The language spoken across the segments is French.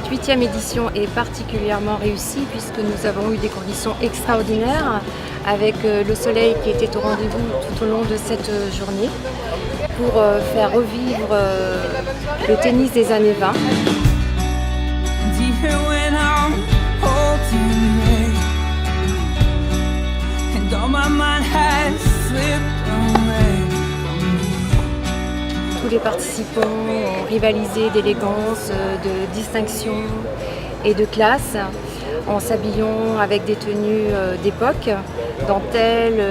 Cette 8e édition est particulièrement réussie puisque nous avons eu des conditions extraordinaires avec le soleil qui était au rendez-vous tout au long de cette journée pour faire revivre le tennis des années 20. Tous les participants ont rivalisé d'élégance, de distinction et de classe en s'habillant avec des tenues d'époque, dentelle,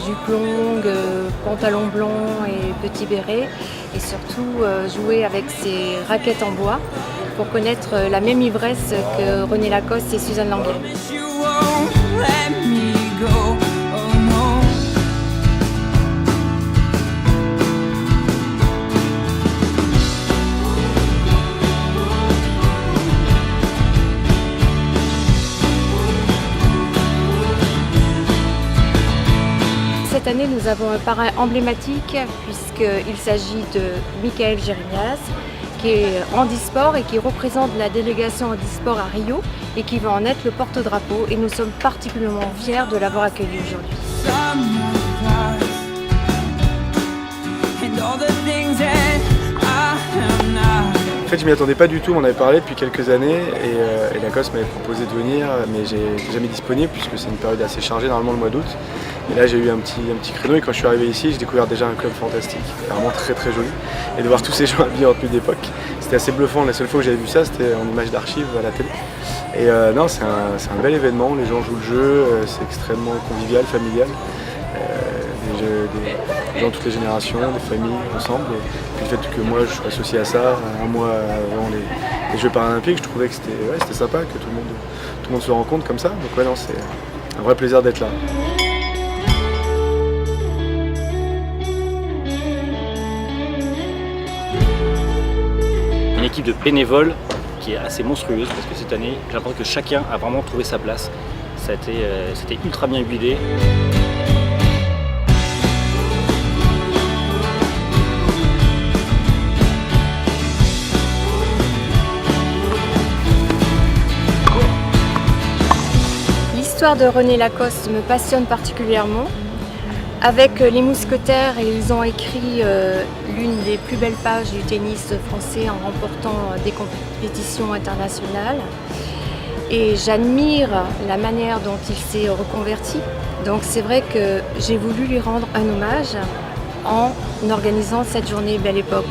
jupe longue, pantalon blanc et petit béret, et surtout jouer avec ses raquettes en bois pour connaître la même ivresse que René Lacoste et Suzanne Langlet. Cette année, nous avons un parrain emblématique puisqu'il s'agit de Michael Jérémias, qui est handisport et qui représente la délégation handisport à Rio et qui va en être le porte-drapeau. Et nous sommes particulièrement fiers de l'avoir accueilli aujourd'hui. En fait, je m'y attendais pas du tout, on en avait parlé depuis quelques années et Lacoste m'avait proposé de venir, mais j'ai jamais disponible puisque c'est une période assez chargée, normalement le mois d'août. Et là, j'ai eu un petit créneau et quand je suis arrivé ici, j'ai découvert déjà un club fantastique, vraiment très très joli. Et de voir tous ces gens habillés en tenue d'époque, c'était assez bluffant. La seule fois que j'avais vu ça, c'était en image d'archives à la télé. Et non, c'est un bel événement, les gens jouent le jeu, c'est extrêmement convivial, familial. Des gens de toutes les générations, des familles ensemble. Et puis le fait que moi je sois associé à ça un mois avant les Jeux paralympiques, je trouvais que c'était sympa que tout le monde se rencontre comme ça. Donc ouais, non, c'est un vrai plaisir d'être là. Une équipe de bénévoles qui est assez monstrueuse parce que cette année, j'ai l'impression que chacun a vraiment trouvé sa place. C'était ultra bien huilé. L'histoire de René Lacoste me passionne particulièrement. Avec les Mousquetaires, ils ont écrit l'une des plus belles pages du tennis français en remportant des compétitions internationales. Et j'admire la manière dont il s'est reconverti. Donc c'est vrai que j'ai voulu lui rendre un hommage en organisant cette journée Belle Époque.